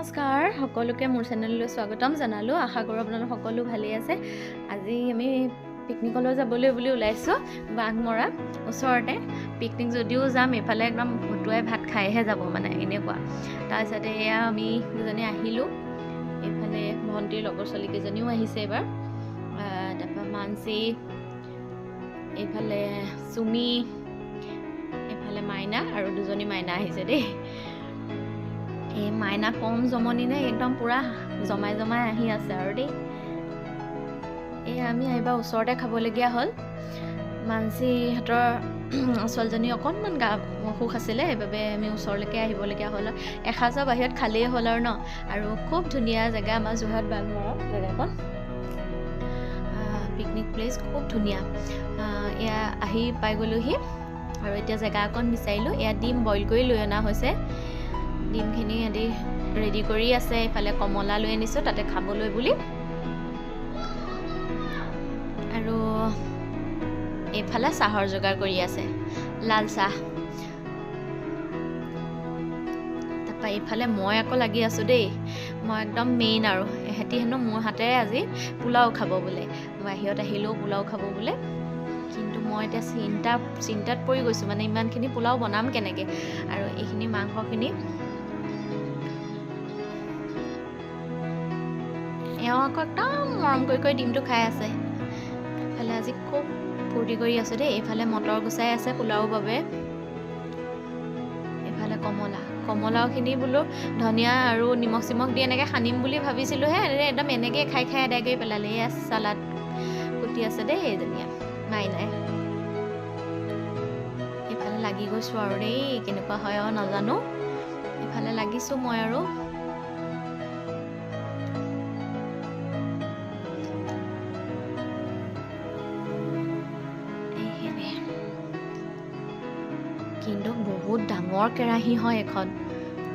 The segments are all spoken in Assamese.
নমস্কাৰ সকলোকে মোৰ চেনেললৈ স্বাগতম জনালোঁ। আশা কৰোঁ আপোনালোক সকলো ভালেই আছে। আজি আমি পিকনিকলৈ যাবলৈ বুলি ওলাইছোঁ বাঘমৰা ওচৰতে। পিকনিক যদিও যাম এইফালে একদম ভতুৱাই ভাত খাইহে যাব মানে এনেকুৱা। তাৰপিছতে এয়া আমি দুজনী আহিলোঁ। এইফালে ভণ্টিৰ লগৰ ছোৱালীকেইজনীও আহিছে এইবাৰ। তাৰপৰা মানসী, এইফালে চুমি, এইফালে মাইনা আৰু দুজনী মাইনা আহিছে দেই। এই মাইনা কম জমনি নে একদম পুৰা জমাই জমাই আহি আছে আৰু দেই। এই আমি এইবাৰ ওচৰতে খাবলগীয়া হ'ল। মানসীহঁতৰ ছোৱালীজনী অকণমান গা অসুখ আছিলে, সেইবাবে আমি ওচৰলৈকে আহিবলগীয়া হ'ল। এসাঁজৰ বাহিৰত খালেই হ'ল আৰু ন। আৰু খুব ধুনীয়া জেগা আমাৰ যোৰহাট বাঘমৰা জেগাখন, পিকনিক প্লেচ খুব ধুনীয়া। এয়া আহি পাই গ'লোহি আৰু এতিয়া জেগা অকণ বিচাৰিলোঁ। এয়া ডিম বইল কৰি লৈ অনা হৈছে। ডিমখিনি সিহঁতি ৰেডি কৰি আছে। এইফালে কমলা লৈ আনিছোঁ তাতে খাবলৈ বুলি, আৰু এইফালে চাহৰ যোগাৰ কৰি আছে, লাল চাহ। তাৰপৰা এইফালে মই আকৌ লাগি আছোঁ দেই। মই একদম মেইন আৰু এহেঁতি হেনো মোৰ হাতেৰে আজি পোলাও খাব বোলে। বাহিৰত আহিলেও পোলাও খাব বোলে। কিন্তু মই এতিয়া চিন্তাত পৰি গৈছোঁ, মানে ইমানখিনি পোলাও বনাম কেনেকৈ। আৰু এইখিনি মাংসখিনি এওঁ আকৌ একদম মৰম কৰি ডিমটো খাই আছে। এইফালে আজি খুব ফূৰ্তি কৰি আছোঁ দেই। এইফালে মটৰ গুচাই আছে পোলাওৰ বাবে। এইফালে কমলাওখিনি বোলো ধনিয়া আৰু নিমখ চিমখ দি এনেকৈ সানিম বুলি ভাবিছিলোঁহে, একদম এনেকৈ খাই আদায় কৰি পেলালে। এয়া চালাড কুটি আছে দেই এইজনীয়ে মাইনাই। এইফালে লাগি গৈছোঁ আৰু দেই, কেনেকুৱা হয় আৰু নাজানো। এইফালে লাগিছোঁ মই আৰু। কিন্তু বহুত ডাঙৰ কেৰাহী হয় এখন।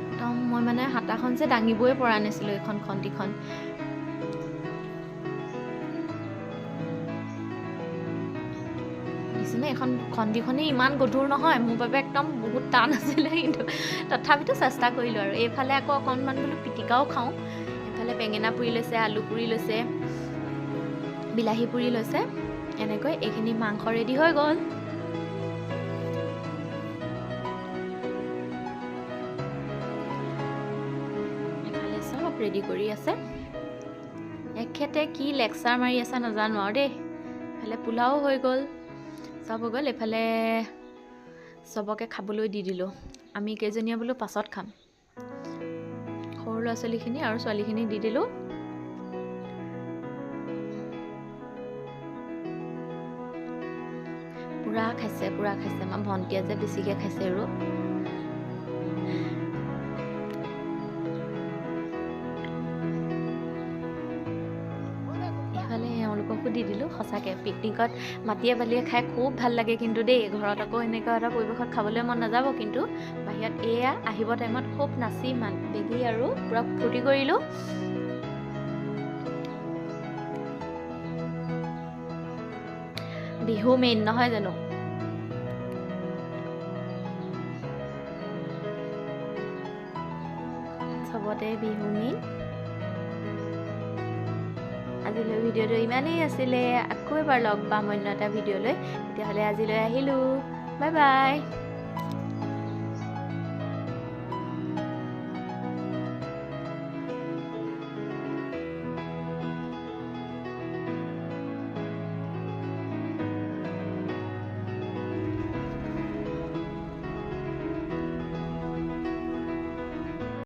একদম মই মানে হাতাখন যে দাঙিবই পৰা নাছিলোঁ এইখন খন্তিখন। দেখিছেনে এইখন খন্তিখনেই ইমান গধুৰ নহয়, মোৰ বাবে একদম বহুত টান আছিলে। কিন্তু তথাপিতো চেষ্টা কৰিলোঁ আৰু। এইফালে আকৌ অকণমান বোলো পিটিকাও খাওঁ। এইফালে বেঙেনা পুৰি লৈছে, আলু পুৰি লৈছে, বিলাহী পুৰি লৈছে। এনেকৈ এইখিনি মাংস ৰেডি হৈ গ'ল। ৰেডি কৰি আছে। এখেতে কি লেকচাৰ মাৰি আছে নাজানো আৰু দেই। এইফালে পোলাও হৈ গ'ল, চব হৈ গ'ল। এইফালে চবকে খাবলৈ দি দিলোঁ। আমি কেইজনীয়ে বোলো পাছত খাম। সৰু ল'ৰা ছোৱালীখিনি আৰু ছোৱালীখিনি দি দিলোঁ। পুৰা খাইছে। আমাৰ ভণ্টিয়ে যে বেছিকৈ খাইছে আৰু। এওঁলোককো দি দিলোঁ। সঁচাকৈ পিকনিকত মাটিয়ে বালিয়ে খাই খুব ভাল লাগে কিন্তু দেই। ঘৰত আকৌ এনেকুৱা এটা পৰিৱেশত খাবলৈ মন নাযাব, কিন্তু বাহিৰত এয়া আহিব টাইমত খুব নাচি বেগি আৰু পূৰা ফূৰ্তি কৰিলোঁ। বিহু মেইন নহয় জানো। চবতে বিহু মেইন। আজিলৈ ভিডিঅ'টো ইমানেই আছিলে। আকৌ এবাৰ লগ পাম অন্য এটা ভিডিঅ'লৈ। তেতিয়াহ'লে আজিলৈ আহিলোঁ। Bye bye.